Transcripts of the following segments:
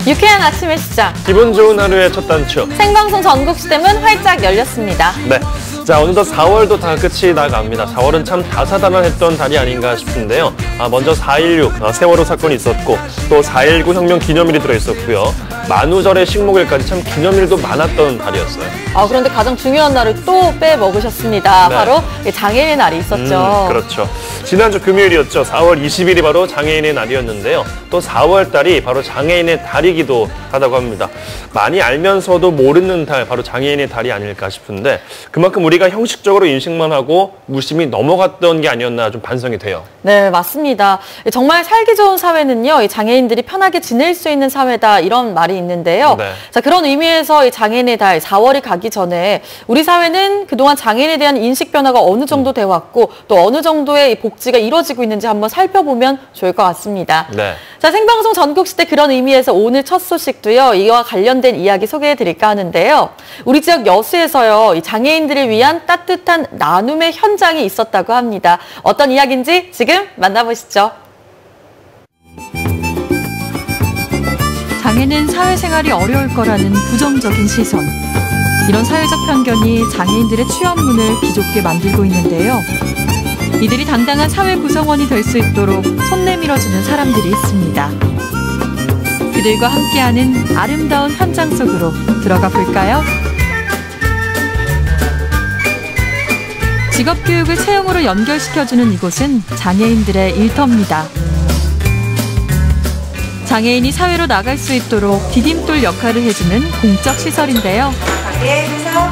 유쾌한 아침의 시작. 기분 좋은 하루의 첫 단추. 생방송 전국시대문 활짝 열렸습니다. 네. 자, 어느덧 4월도 다 끝이 나갑니다. 4월은 참 다사다난했던 달이 아닌가 싶은데요. 먼저 4.16 세월호 사건이 있었고 또 4.19 혁명 기념일이 들어있었고요. 만우절의 식목일까지 참 기념일도 많았던 달이었어요. 그런데 가장 중요한 날을 또 빼먹으셨습니다. 네. 바로 장애인의 날이 있었죠. 그렇죠. 지난주 금요일이었죠. 4월 20일이 바로 장애인의 날이었는데요. 또 4월 달이 바로 장애인의 달이기도 하다고 합니다. 많이 알면서도 모르는 달, 바로 장애인의 달이 아닐까 싶은데 그만큼 우리가 형식적으로 인식만 하고 무심히 넘어갔던 게 아니었나 좀 반성이 돼요. 네, 맞습니다. 정말 살기 좋은 사회는요, 이 장애인들이 편하게 지낼 수 있는 사회다, 이런 말이 있는데요. 네. 자, 그런 의미에서 이 장애인의 달 4월이 가기 전에 우리 사회는 그동안 장애인에 대한 인식 변화가 어느 정도 돼 왔고 또 어느 정도의 복지가 이루어지고 있는지 한번 살펴보면 좋을 것 같습니다. 네. 자, 생방송 전국시대 그런 의미에서 오늘 첫 소식도요, 이와 관련된 이야기 소개해 드릴까 하는데요. 우리 지역 여수에서요, 이 장애인들을 위한 따뜻한 나눔의 현장이 있었다고 합니다. 어떤 이야기인지 지금 만나보시죠. 장애는 사회생활이 어려울 거라는 부정적인 시선. 이런 사회적 편견이 장애인들의 취업문을 비좁게 만들고 있는데요. 이들이 당당한 사회 구성원이 될 수 있도록 손 내밀어주는 사람들이 있습니다. 그들과 함께하는 아름다운 현장 속으로 들어가 볼까요? 직업교육을 채용으로 연결시켜주는 이곳은 장애인들의 일터입니다. 장애인이 사회로 나갈 수 있도록 디딤돌 역할을 해주는 공적 시설인데요.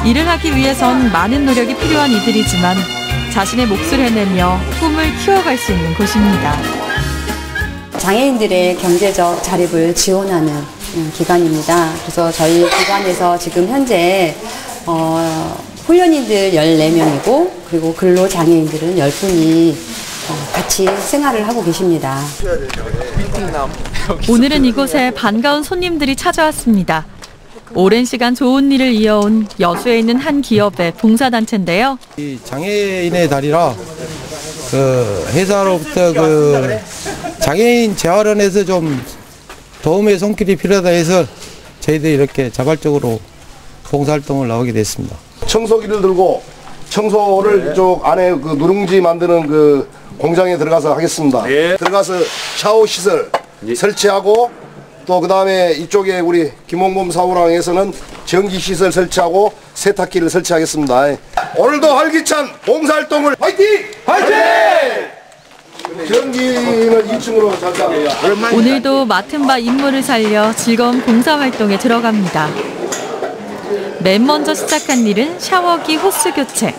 일을 하기 위해선 많은 노력이 필요한 이들이지만 자신의 몫을 해내며 꿈을 키워갈 수 있는 곳입니다. 장애인들의 경제적 자립을 지원하는 기관입니다. 그래서 저희 기관에서 지금 현재 훈련인들 14명이고 그리고 근로장애인들은 10분이 같이 생활을 하고 계십니다. 오늘은 이곳에 반가운 손님들이 찾아왔습니다. 오랜 시간 좋은 일을 이어온 여수에 있는 한 기업의 봉사단체인데요. 이 장애인의 달이라 회사로부터 장애인 재활원에서 좀 도움의 손길이 필요하다 해서 저희들이 이렇게 자발적으로 봉사활동을 나오게 됐습니다. 청소기를 들고 청소를 이쪽 안에 누룽지 만드는 공장에 들어가서 하겠습니다. 예. 들어가서 샤워 시설 설치하고 또 그다음에 이쪽에 우리 김홍범 사무랑에서는 전기 시설 설치하고 세탁기를 설치하겠습니다. 오늘도 활기찬 봉사활동을 화이팅! 화이팅! 전기는 2층으로 잠깐. 오늘도 맡은 바 임무를 살려 즐거운 봉사활동에 들어갑니다. 맨 먼저 시작한 일은 샤워기 호스 교체.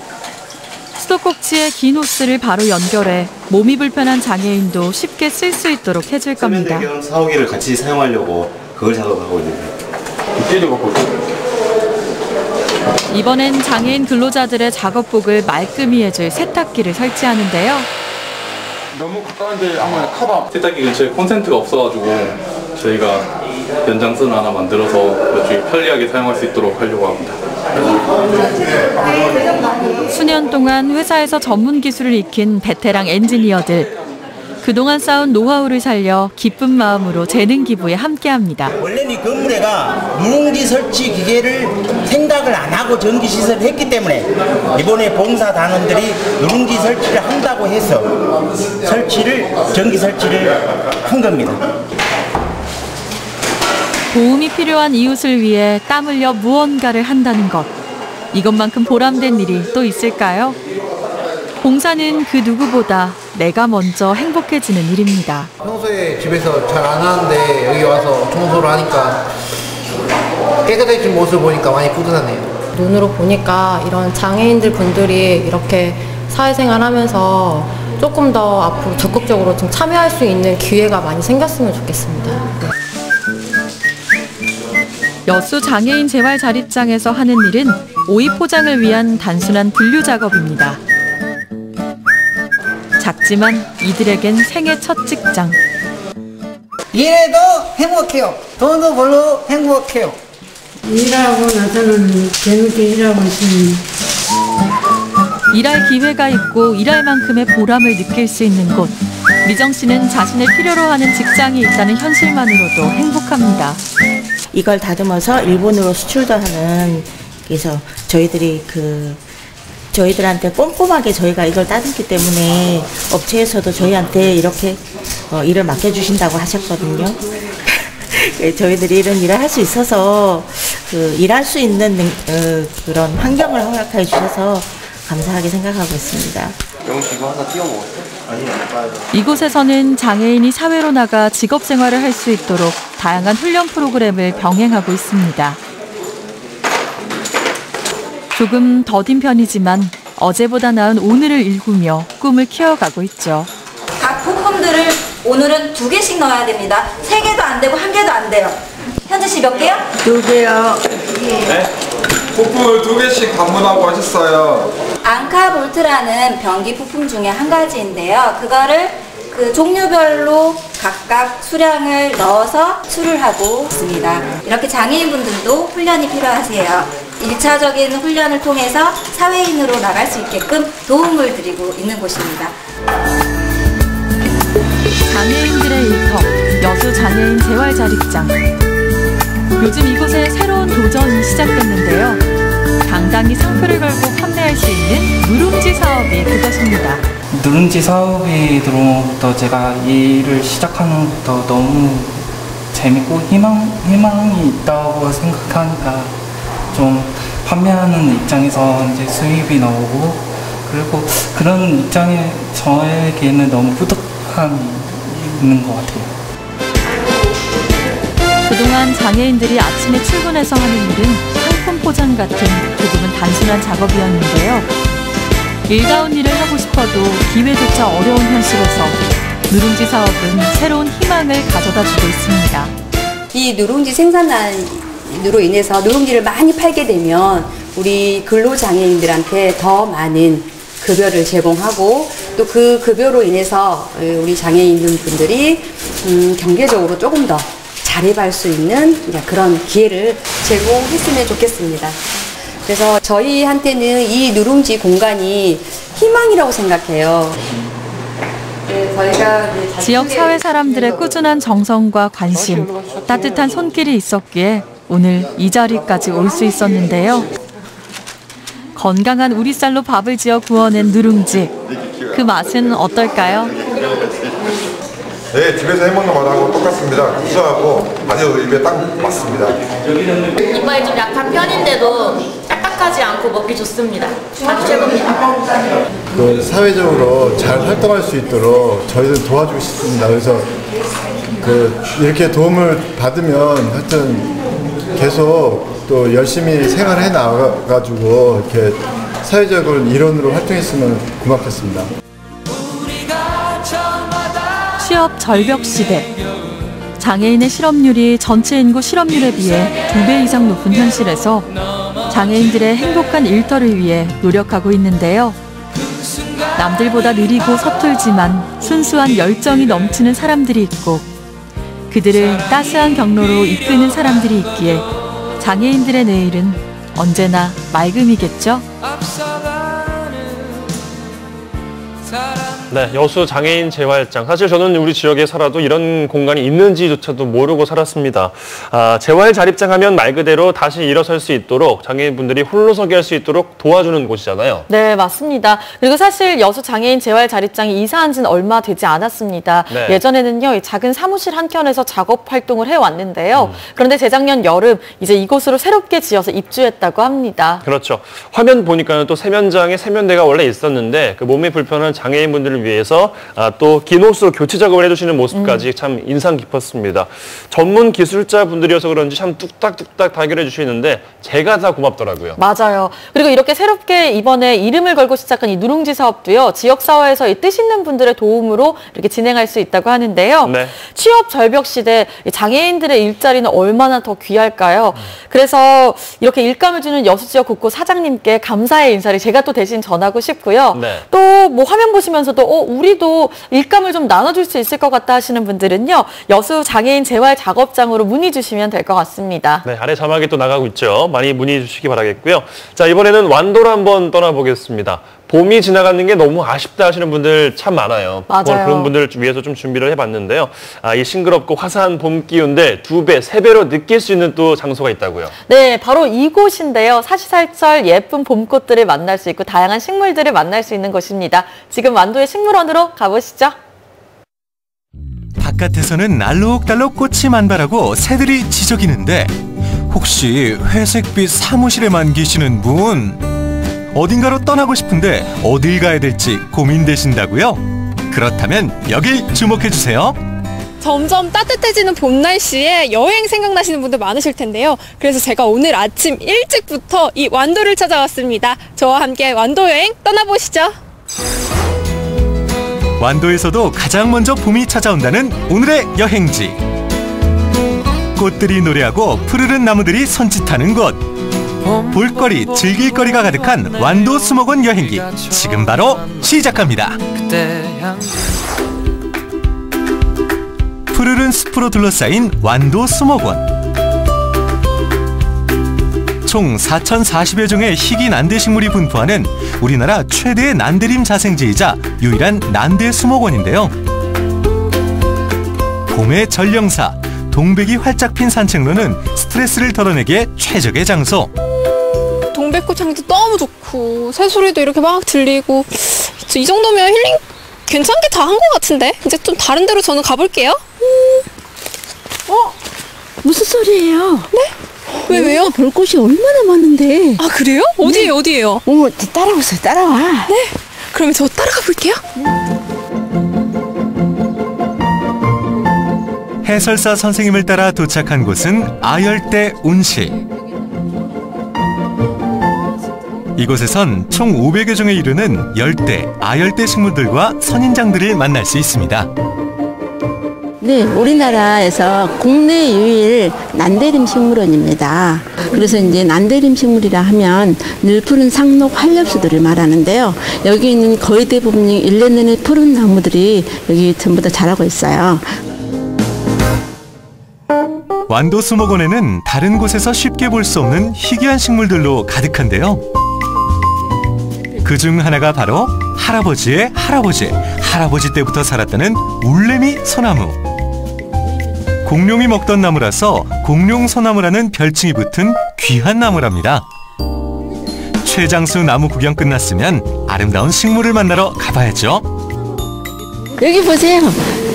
수도꼭지에 긴 호스를 바로 연결해 몸이 불편한 장애인도 쉽게 쓸 수 있도록 해줄 겁니다. 세면대경 샤워기를 같이 사용하려고 그걸 작업하고 있는데. 이번엔 장애인 근로자들의 작업복을 말끔히 해줄 세탁기를 설치하는데요. 너무 가까운데 아마 카바 세탁기 근처에 콘센트가 없어가지고 저희가 연장선 하나 만들어서 나중에 편리하게 사용할 수 있도록 하려고 합니다. 수년 동안 회사에서 전문 기술을 익힌 베테랑 엔지니어들. 그동안 쌓은 노하우를 살려 기쁜 마음으로 재능 기부에 함께합니다. 원래는 이 건물에가 누룽지 설치 기계를 생각을 안 하고 전기 시설을 했기 때문에 이번에 봉사단원들이 누룽지 설치를 한다고 해서 전기 설치를 한 겁니다. 도움이 필요한 이웃을 위해 땀 흘려 무언가를 한다는 것. 이것만큼 보람된 일이 또 있을까요? 봉사는 그 누구보다 내가 먼저 행복해지는 일입니다. 평소에 집에서 잘 안 하는데 여기 와서 청소를 하니까 깨끗해진 모습을 보니까 많이 뿌듯하네요. 눈으로 보니까 이런 장애인들 분들이 이렇게 사회생활 하면서 조금 더 앞으로 적극적으로 좀 참여할 수 있는 기회가 많이 생겼으면 좋겠습니다. 여수 장애인 재활자립장에서 하는 일은 오이 포장을 위한 단순한 분류 작업입니다. 작지만 이들에겐 생애 첫 직장. 일해도 행복해요. 돈도 벌고 행복해요. 일하고 나서는 재밌게 일하고 있습니다. 일할 기회가 있고 일할 만큼의 보람을 느낄 수 있는 곳. 미정 씨는 자신을 필요로 하는 직장이 있다는 현실만으로도 행복합니다. 이걸 다듬어서 일본으로 수출도 하는, 그래서 저희들이 저희들한테 꼼꼼하게 저희가 이걸 따듬기 때문에 업체에서도 저희한테 이렇게 일을 맡겨주신다고 하셨거든요. 저희들이 이런 일을 할 수 있어서 일할 수 있는 그런 환경을 허락해 주셔서 감사하게 생각하고 있습니다. 영식 이거 하나 띄워 먹었어? 아니요. 이곳에서는 장애인이 사회로 나가 직업 생활을 할 수 있도록 다양한 훈련 프로그램을 병행하고 있습니다. 조금 더딘 편이지만 어제보다 나은 오늘을 일구며 꿈을 키워가고 있죠. 각 부품들을 오늘은 2개씩 넣어야 됩니다. 3개도 안 되고 1개도 안 돼요. 현재 씨 몇 개요? 2개요. 네? 부품을 2개씩 방문하고 하셨어요. 앙카볼트라는 변기 부품 중에 한 가지인데요. 그거를 그 종류별로 각각 수량을 넣어서 수를 하고 있습니다. 이렇게 장애인분들도 훈련이 필요하세요. 1차적인 훈련을 통해서 사회인으로 나갈 수 있게끔 도움을 드리고 있는 곳입니다. 장애인들의 일터, 여수 장애인 재활자립장. 요즘 이곳에 새로운 도전이 시작됐는데요. 당당히 상표를 걸고 판매할 수 있는 누룽지 사업이 그것입니다. 누룽지 사업이 들어오면부터 제가 이 일을 시작하는 것부터 너무 재밌고 희망이 있다고 생각하니까 좀 판매하는 입장에서 이제 수입이 나오고, 그리고 그런 입장에 저에게는 너무 뿌듯함이 있는 것 같아요. 그동안 장애인들이 아침에 출근해서 하는 일은 상품 포장 같은 조금은 단순한 작업이었는데요. 일다운 일을 하고 싶어도 기회조차 어려운 현실에서 누룽지 사업은 새로운 희망을 가져다 주고 있습니다. 이 누룽지 생산으로 인해서 누룽지를 많이 팔게 되면 우리 근로장애인들한테 더 많은 급여를 제공하고, 또 그 급여로 인해서 우리 장애인분들이 경제적으로 조금 더 자립할 수 있는 그런 기회를 제공했으면 좋겠습니다. 그래서 저희한테는 이 누룽지 공간이 희망이라고 생각해요. 네, 저희가 지역 사회 사람들의 꾸준한 정성과 관심, 따뜻한 손길이 있었기에 오늘 이 자리까지 올 수 있었는데요. 건강한 우리쌀로 밥을 지어 구워낸 누룽지. 그 맛은 어떨까요? 네, 집에서 해먹는 맛하고 똑같습니다. 구수하고 아주 입에 딱 맞습니다. 이빨이 좀 약한 편인데도 딱딱하지 않고 먹기 좋습니다. 아주 최고입니다. 그 사회적으로 잘 활동할 수 있도록 저희들 도와주고 싶습니다. 그래서 이렇게 도움을 받으면 하여튼 계속 또 열심히 생활해 나가가지고 이렇게 사회적으로 일원으로 활동했으면 고맙겠습니다. 취업 절벽 시대. 장애인의 실업률이 전체 인구 실업률에 비해 2배 이상 높은 현실에서 장애인들의 행복한 일터를 위해 노력하고 있는데요. 남들보다 느리고 서툴지만 순수한 열정이 넘치는 사람들이 있고, 그들을 따스한 경로로 이끄는 사람들이 있기에 장애인들의 내일은 언제나 맑음이겠죠? 네, 여수 장애인 재활장. 사실 저는 우리 지역에 살아도 이런 공간이 있는지조차도 모르고 살았습니다. 재활자립장 하면 말 그대로 다시 일어설 수 있도록, 장애인분들이 홀로서기 할 수 있도록 도와주는 곳이잖아요. 네, 맞습니다. 그리고 사실 여수 장애인 재활자립장이 이사한 지는 얼마 되지 않았습니다. 네. 예전에는요, 이 작은 사무실 한켠에서 작업 활동을 해왔는데요. 그런데 재작년 여름 이제 이곳으로 새롭게 지어서 입주했다고 합니다. 그렇죠. 화면 보니까는 또 세면장에 세면대가 원래 있었는데 그 몸이 불편한 장애인분들을 위해서 또 긴 옷으로 교체 작업을 해주시는 모습까지 참 인상 깊었습니다. 전문 기술자분들이어서 그런지 참 뚝딱뚝딱 다 해결해 주시는데 제가 다 고맙더라고요. 맞아요. 그리고 이렇게 새롭게 이번에 이름을 걸고 시작한 이 누룽지 사업도요, 지역사회에서 이 뜻 있는 분들의 도움으로 이렇게 진행할 수 있다고 하는데요. 네. 취업 절벽 시대 장애인들의 일자리는 얼마나 더 귀할까요? 그래서 이렇게 일감을 주는 여수 지역 곳곳 사장님께 감사의 인사를 제가 또 대신 전하고 싶고요. 네. 또 뭐 화면 보시면서도 우리도 일감을 좀 나눠줄 수 있을 것 같다 하시는 분들은요, 여수 장애인 재활 작업장으로 문의 주시면 될 것 같습니다. 네, 아래 자막이 또 나가고 있죠. 많이 문의해 주시기 바라겠고요. 자, 이번에는 완도로 한번 떠나보겠습니다. 봄이 지나가는 게 너무 아쉽다 하시는 분들 참 많아요. 맞아요. 오늘 그런 분들을 위해서 좀 준비를 해봤는데요. 이 싱그럽고 화사한 봄 기운들 2배, 3배로 느낄 수 있는 또 장소가 있다고요. 네, 바로 이곳인데요. 사시사철 예쁜 봄꽃들을 만날 수 있고 다양한 식물들을 만날 수 있는 곳입니다. 지금 완도의 식물원으로 가보시죠. 바깥에서는 알록달록 꽃이 만발하고 새들이 지저귀는데 혹시 회색빛 사무실에만 계시는 분? 어딘가로 떠나고 싶은데 어딜 가야 될지 고민되신다고요? 그렇다면 여길 주목해주세요. 점점 따뜻해지는 봄 날씨에 여행 생각나시는 분들 많으실 텐데요. 그래서 제가 오늘 아침 일찍부터 이 완도를 찾아왔습니다. 저와 함께 완도 여행 떠나보시죠. 완도에서도 가장 먼저 봄이 찾아온다는 오늘의 여행지. 꽃들이 노래하고 푸르른 나무들이 손짓하는 곳. 볼거리, 즐길거리가 가득한 완도 수목원 여행기 지금 바로 시작합니다. 푸르른 숲으로 둘러싸인 완도 수목원. 총 4,040여 종의 희귀 난대식물이 분포하는 우리나라 최대의 난대림 자생지이자 유일한 난대 수목원인데요. 봄의 전령사, 동백이 활짝 핀 산책로는 스트레스를 덜어내기에 최적의 장소. 동백꽃 향기도 너무 좋고 새소리도 이렇게 막 들리고 이 정도면 힐링 괜찮게 다 한 것 같은데 이제 좀 다른 데로 저는 가볼게요. 무슨 소리예요? 네? 왜요? 볼 곳이 얼마나 많은데. 아 그래요? 어디예요? 어디예요? 따라오세요. 따라와. 네. 그러면 저 따라가 볼게요. 해설사 선생님을 따라 도착한 곳은 아열대 온실. 이곳에선 총 500여 종에 이르는 열대, 아열대 식물들과 선인장들을 만날 수 있습니다. 네, 우리나라에서 국내 유일 난대림 식물원입니다. 그래서 이제 난대림 식물이라 하면 늘 푸른 상록 활엽수들을 말하는데요. 여기 있는 거의 대부분이 1년 내내 푸른 나무들이 여기 전부 다 자라고 있어요. 완도 수목원에는 다른 곳에서 쉽게 볼 수 없는 희귀한 식물들로 가득한데요. 그중 하나가 바로 할아버지의 할아버지 때부터 살았다는 울레미 소나무. 공룡이 먹던 나무라서 공룡소나무라는 별칭이 붙은 귀한 나무랍니다. 최장수 나무 구경 끝났으면 아름다운 식물을 만나러 가봐야죠. 여기 보세요.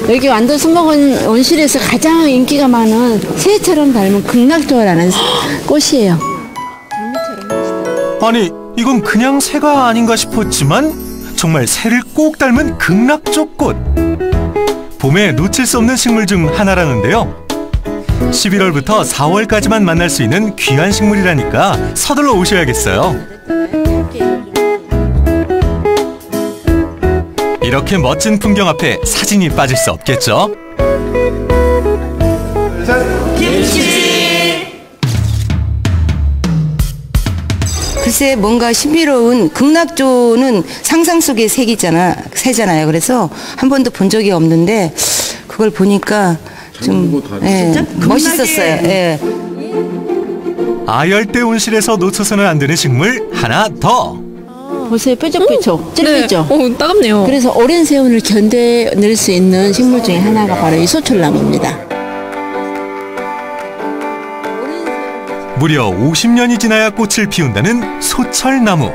여기 완도 수목원 온실에서 가장 인기가 많은 새처럼 닮은 극락조라는 꽃이에요. 아니, 이건 그냥 새가 아닌가 싶었지만 정말 새를 꼭 닮은 극락조꽃. 봄에 놓칠 수 없는 식물 중 하나라는데요. 11월부터 4월까지만 만날 수 있는 귀한 식물이라니까 서둘러 오셔야겠어요. 이렇게 멋진 풍경 앞에 사진이 빠질 수 없겠죠? 글쎄 뭔가 신비로운 극락조는 상상 속의 새잖아요. 그래서 한 번도 본 적이 없는데 그걸 보니까 좀 멋있었어요. 예. 아열대 온실에서 놓쳐서는 안 되는 식물 하나 더. 보세요. 뾰족뾰족 찔리죠? 네. 따갑네요. 그래서 오랜 세월을 견뎌낼 수 있는 식물 중에 하나가 바로 이 소철나무입니다. 무려 50년이 지나야 꽃을 피운다는 소철나무.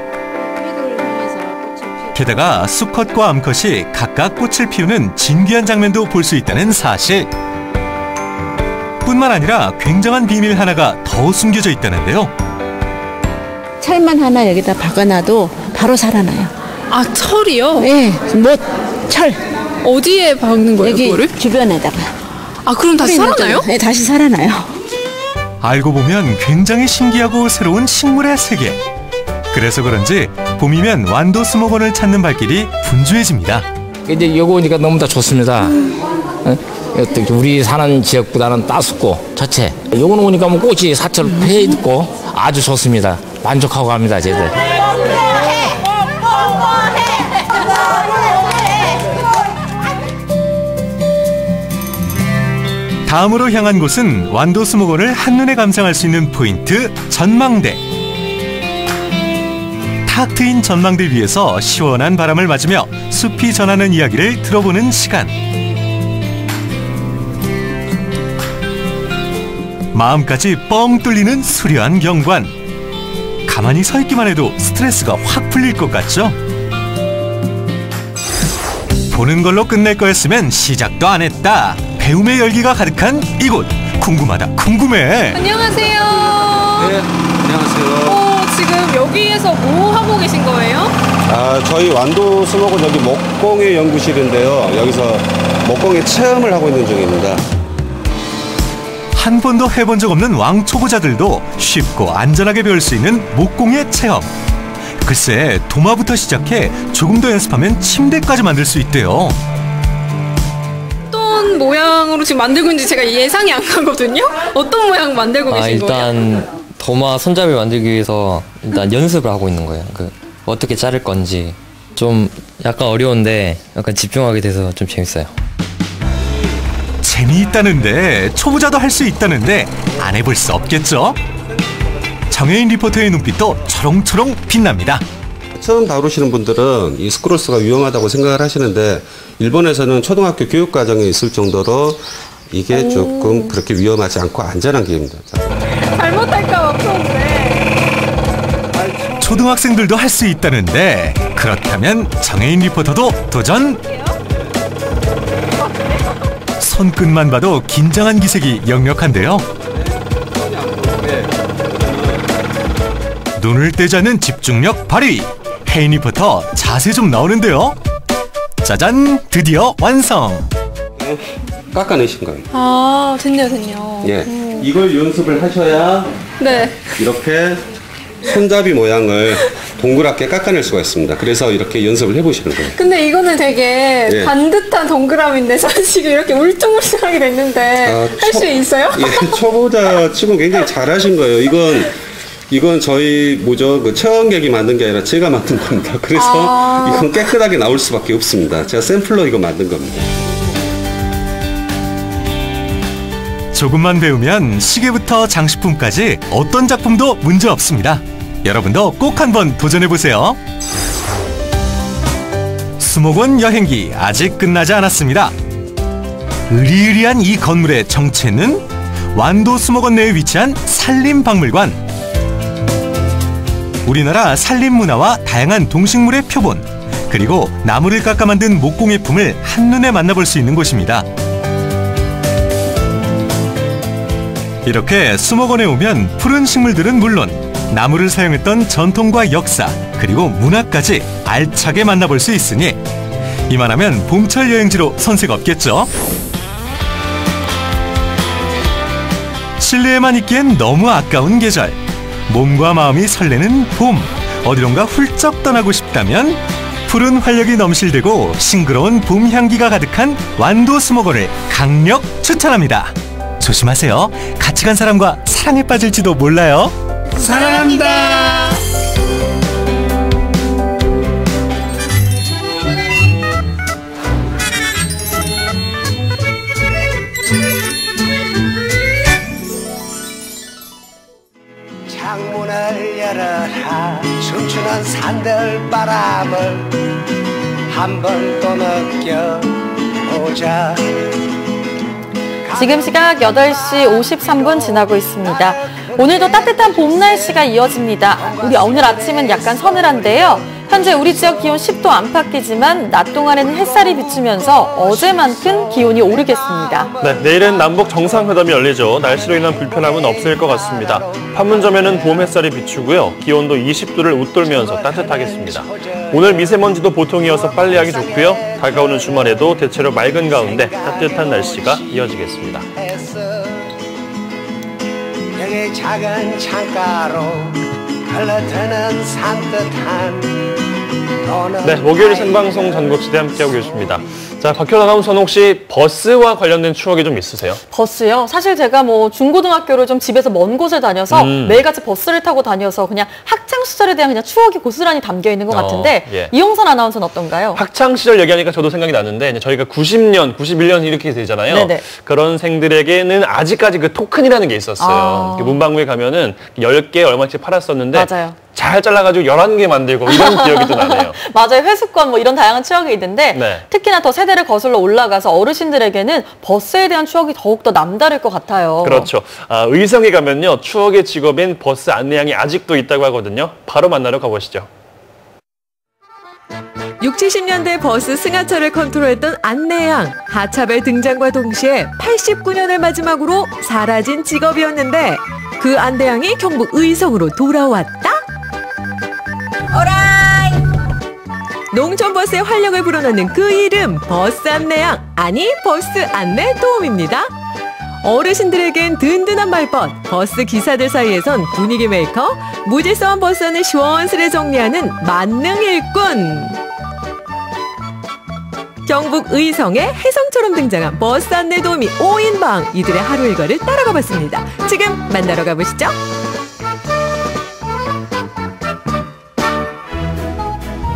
게다가 수컷과 암컷이 각각 꽃을 피우는 진귀한 장면도 볼 수 있다는 사실. 뿐만 아니라 굉장한 비밀 하나가 더 숨겨져 있다는데요. 철만 하나 여기다 박아놔도 바로 살아나요. 아, 철이요? 네, 철. 어디에 박는 거예요, 여기 그거를? 주변에다가. 아, 그럼 다시 살아나요? 네, 다시 살아나요. 알고 보면 굉장히 신기하고 새로운 식물의 세계. 그래서 그런지 봄이면 완도 수목원을 찾는 발길이 분주해집니다. 이제 여기 오니까 너무 다 좋습니다. 우리 사는 지역보다는 따숩고 자체. 요거는 오니까 뭐 꽃이 사철 폐 있고 아주 좋습니다. 만족하고 갑니다, 저희들. 다음으로 향한 곳은 완도 수목원을 한눈에 감상할 수 있는 포인트 전망대. 탁 트인 전망대 위에서 시원한 바람을 맞으며 숲이 전하는 이야기를 들어보는 시간. 마음까지 뻥 뚫리는 수려한 경관. 가만히 서 있기만 해도 스트레스가 확 풀릴 것 같죠? 보는 걸로 끝낼 거였으면 시작도 안 했다. 배움의 열기가 가득한 이곳. 궁금하다 궁금해. 안녕하세요. 네, 안녕하세요. 지금 여기에서 뭐 하고 계신 거예요? 저희 완도 수목원 여기 목공의 연구실인데요. 여기서 목공의 체험을 하고 있는 중입니다. 한 번도 해본 적 없는 왕초보자들도 쉽고 안전하게 배울 수 있는 목공의 체험. 글쎄, 도마부터 시작해 조금 더 연습하면 침대까지 만들 수 있대요. 어떤 모양으로 지금 만들고 있는지 제가 예상이 안 가거든요? 어떤 모양 만들고 계신 거예요? 일단 도마 손잡이 만들기 위해서 일단 연습을 하고 있는 거예요. 어떻게 자를 건지 좀 약간 어려운데 약간 집중하게 돼서 좀 재밌어요. 재미있다는데, 초보자도 할 수 있다는데 안 해볼 수 없겠죠? 정혜인 리포터의 눈빛도 초롱초롱 빛납니다. 처음 다루시는 분들은 이 스크롤스가 위험하다고 생각을 하시는데 일본에서는 초등학교 교육과정에 있을 정도로 이게 조금 그렇게 위험하지 않고 안전한 기계입니다. 잘못할까 봐 무서운데. 초등학생들도 할 수 있다는데, 그렇다면 정혜인 리포터도 도전! 손끝만 봐도 긴장한 기색이 역력한데요. 눈을 떼지 않는 집중력 발휘. 혜인 리포터 자세 좀 나오는데요. 짜잔! 드디어 완성! 깎아내신 거예요. 아, 됐네요. 예, 이걸 연습을 하셔야 네. 이렇게 손잡이 모양을 동그랗게 깎아낼 수가 있습니다. 그래서 이렇게 연습을 해보시는 거예요. 근데 이거는 되게 예. 반듯한 동그라미인데 사실 이렇게 울퉁불퉁하게 됐는데 할 수 있어요? 예, 초보자 치고 굉장히 잘하신 거예요. 이건 저희 그 체험객이 만든 게 아니라 제가 만든 겁니다. 그래서 이건 깨끗하게 나올 수밖에 없습니다. 제가 샘플로 이거 만든 겁니다. 조금만 배우면 시계부터 장식품까지 어떤 작품도 문제 없습니다. 여러분도 꼭 한번 도전해보세요. 수목원 여행기 아직 끝나지 않았습니다. 으리으리한 이 건물의 정체는 완도 수목원 내에 위치한 산림박물관. 우리나라 산림 문화와 다양한 동식물의 표본, 그리고 나무를 깎아 만든 목공예품을 한눈에 만나볼 수 있는 곳입니다. 이렇게 수목원에 오면 푸른 식물들은 물론 나무를 사용했던 전통과 역사, 그리고 문화까지 알차게 만나볼 수 있으니 이만하면 봄철 여행지로 손색 없겠죠? 실내에만 있기엔 너무 아까운 계절. 몸과 마음이 설레는 봄. 어디론가 훌쩍 떠나고 싶다면 푸른 활력이 넘실대고 싱그러운 봄 향기가 가득한 완도 수목원을 강력 추천합니다. 조심하세요. 같이 간 사람과 사랑에 빠질지도 몰라요. 사랑합니다. 창문을 열어라. 춤추는 산들바람을 한 번 또 느껴보자. 지금 시각 8시 53분 지나고 있습니다. 오늘도 따뜻한 봄 날씨가 이어집니다. 오늘 아침은 약간 서늘한데요. 현재 우리 지역 기온 10도 안팎이지만 낮 동안에는 햇살이 비추면서 어제만큼 기온이 오르겠습니다. 네, 내일은 남북 정상회담이 열리죠. 날씨로 인한 불편함은 없을 것 같습니다. 판문점에는 봄 햇살이 비추고요. 기온도 20도를 웃돌면서 따뜻하겠습니다. 오늘 미세먼지도 보통이어서 빨래하기 좋고요. 다가오는 주말에도 대체로 맑은 가운데 따뜻한 날씨가 이어지겠습니다. 여기 작은 창가로 흘러드는 산뜻한 네, 목요일 생방송 전국시대 함께하고 계십니다. 자, 박효선 아나운서는 혹시 버스와 관련된 추억이 좀 있으세요? 버스요? 사실 제가 중고등학교를 좀 집에서 먼 곳에 다녀서 매일같이 버스를 타고 다녀서 그냥 학창시절에 대한 그냥 추억이 고스란히 담겨 있는 것 같은데 예. 이용선 아나운서는 어떤가요? 학창시절 얘기하니까 저도 생각이 나는데 이제 저희가 90년, 91년 이렇게 되잖아요. 네네. 그런 생들에게는 아직까지 그 토큰이라는 게 있었어요. 문방구에 가면은 10개 얼마씩 팔았었는데 맞아요. 잘 잘라가지고 11개 만들고 이런 기억이 또 나네요. 맞아요. 회수권 뭐 이런 다양한 추억이 있는데 네. 특히나 더 세대를 거슬러 올라가서 어르신들에게는 버스에 대한 추억이 더욱더 남다를 것 같아요. 그렇죠. 의성에 가면요. 추억의 직업인 버스 안내양이 아직도 있다고 하거든요. 바로 만나러 가보시죠. 60, 70년대 버스 승하차를 컨트롤했던 안내양. 하차벨 등장과 동시에 89년을 마지막으로 사라진 직업이었는데 그 안내양이 경북 의성으로 돌아왔다? 오라이! 농촌버스의 활력을 불어넣는 그 이름, 버스 안내양, 아니 버스 안내 도움입니다. 어르신들에겐 든든한 말벗, 버스 기사들 사이에선 분위기 메이커, 무질서한 버스 안을 시원스레 정리하는 만능 일꾼. 경북 의성의 혜성처럼 등장한 버스 안내 도우미 5인방, 이들의 하루 일과를 따라가 봤습니다. 지금 만나러 가보시죠.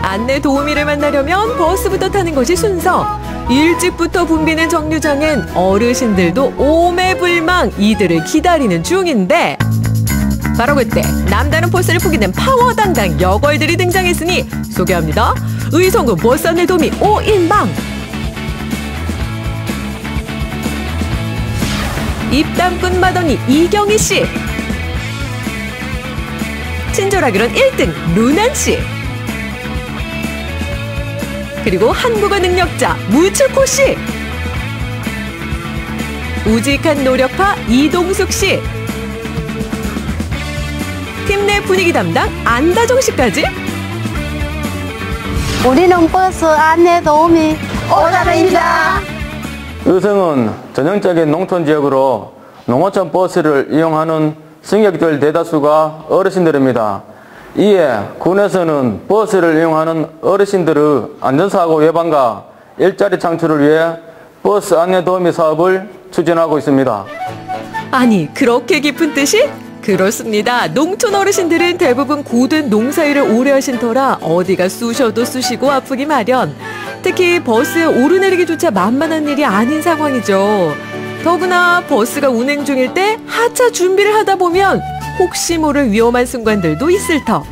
안내 도우미를 만나려면 버스부터 타는 것이 순서. 일찍부터 붐비는 정류장엔 어르신들도 오매불망 이들을 기다리는 중인데 바로 그때 남다른 포스를 풍기는 파워 당당 여걸들이 등장했으니 소개합니다. 의성군 버스 안내 도우미 5인방. 입담꾼 마더니 이경희 씨. 친절하기론 1등 루난 씨. 그리고 한국어 능력자 무츠코 씨. 우직한 노력파 이동숙 씨. 팀 내 분위기 담당 안다정 씨까지. 우리는 버스 안내 도우미 오다라입니다. 의성은 전형적인 농촌 지역으로 농어촌 버스를 이용하는 승객들 대다수가 어르신들입니다. 이에 군에서는 버스를 이용하는 어르신들의 안전사고 예방과 일자리 창출을 위해 버스 안내 도우미 사업을 추진하고 있습니다. 아니, 그렇게 깊은 뜻이? 그렇습니다. 농촌 어르신들은 대부분 고된 농사일을 오래 하신 터라 어디가 쑤셔도 쑤시고 아프기 마련. 특히 버스에 오르내리기조차 만만한 일이 아닌 상황이죠. 더구나 버스가 운행 중일 때 하차 준비를 하다 보면 혹시 모를 위험한 순간들도 있을 터.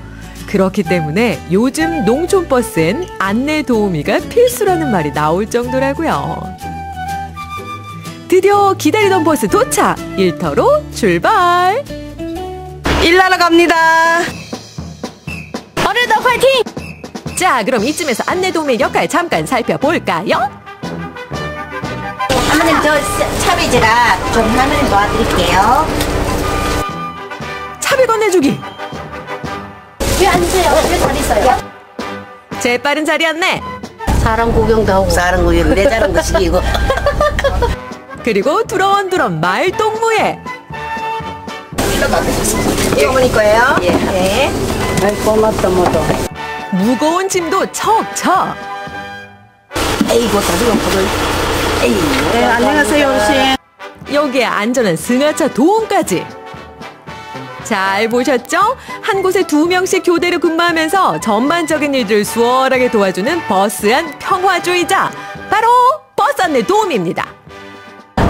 그렇기 때문에 요즘 농촌 버스엔 안내 도우미가 필수라는 말이 나올 정도라고요. 드디어 기다리던 버스 도착! 일터로 출발! 일하러 갑니다. 오늘도 화이팅! 자, 그럼 이쯤에서 안내 도우미의 역할 잠깐 살펴볼까요? 할머님, 저 차비지라 좀 할머님 도와드릴게요. 차비 건네주기. 왜 앉으세요? 왜 자리 있어요? 재빠른 자리 안내. 사람 구경도 하고 사람 구경 내 자는 거 시키고. 그리고 두런두런 말동무에. 이 어머니 거예요? 예. 네. 아이 고맙다 모두. 무거운 짐도 척척. 에이고 다리가 아프네. 에이. 네, 안녕하세요 어르신. 여기에 안전한 승하차 도움까지. 잘 보셨죠? 한 곳에 2명씩 교대로 근무하면서 전반적인 일들을 수월하게 도와주는 버스 안 평화주의자. 바로 버스 안내 도우미입니다.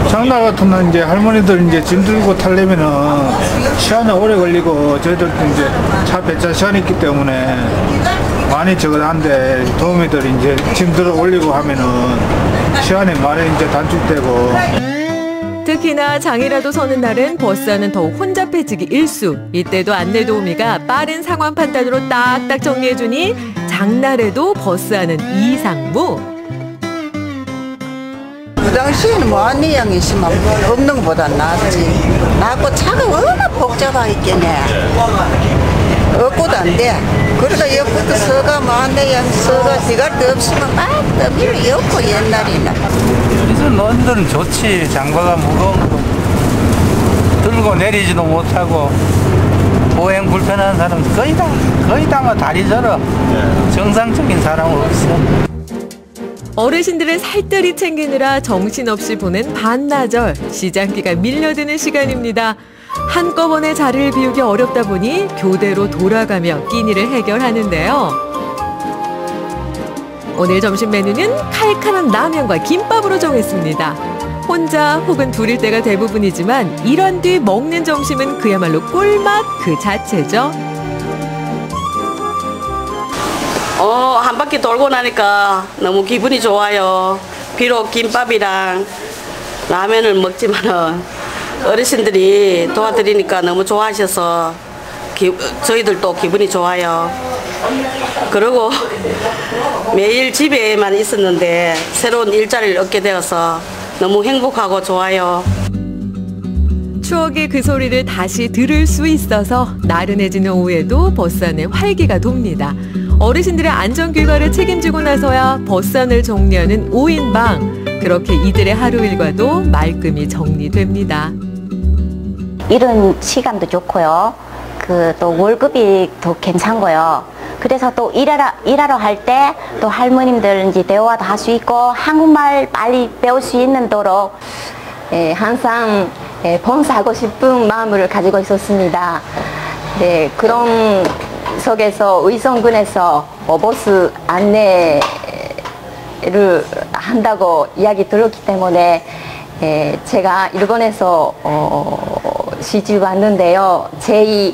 장날 같은 날 이제 할머니들 이제 짐 들고 타려면은 시간이 오래 걸리고 저희들도 이제 차 배차 시간이 있기 때문에 많이 적어한데 도우미들이 이제 짐 들어 올리고 하면은 시간이 많이 이제 단축되고. 특히나 장이라도 서는 날은 버스 안은 더욱 혼잡해지기 일쑤. 이때도 안내 도우미가 빠른 상황 판단으로 딱딱 정리해주니 장날에도 버스 안은 이상무. 그 당시에는 뭐 안내양이 있으면 없는 것보다 낫지. 낫고 차가 워낙 복잡하게 있겠네. 없고도 안 돼. 그러다 옆부터 서가 뭐 안내양 서가 지갈데 없으면 막 떠밀어 없고 옛날에는. 그래서 너희들은 좋지. 장바가 무거운 거 들고 내리지도 못하고 보행 불편한 사람 거의 다 뭐 다리 저러. 정상적인 사람은 없어. 어르신들의 살뜰히 챙기느라 정신없이 보낸 반나절. 시장기가 밀려드는 시간입니다. 한꺼번에 자리를 비우기 어렵다 보니 교대로 돌아가며 끼니를 해결하는데요. 오늘 점심 메뉴는 칼칼한 라면과 김밥으로 정했습니다. 혼자 혹은 둘일 때가 대부분이지만 일한 뒤 먹는 점심은 그야말로 꿀맛 그 자체죠. 한 바퀴 돌고 나니까 너무 기분이 좋아요. 비록 김밥이랑 라면을 먹지만은 어르신들이 도와드리니까 너무 좋아하셔서 저희들도 기분이 좋아요. 그리고 매일 집에만 있었는데 새로운 일자리를 얻게 되어서 너무 행복하고 좋아요. 추억의 그 소리를 다시 들을 수 있어서 나른해지는 오후에도 버스 안에 활기가 돕니다. 어르신들의 안전귀가를 책임지고 나서야 버스 안을 정리하는 5인방. 그렇게 이들의 하루 일과도 말끔히 정리됩니다. 이런 시간도 좋고요. 또 월급이 더 괜찮고요. 그래서 또 일하러 할 때 또 할머님들 이제 대화도 할 수 있고 한국말 빨리 배울 수 있는 도로 항상 봉사하고 싶은 마음을 가지고 있었습니다. 네, 그런 속에서 의성군에서 버스 안내를 한다고 이야기 들었기 때문에 제가 일본에서 시집 왔는데요. 제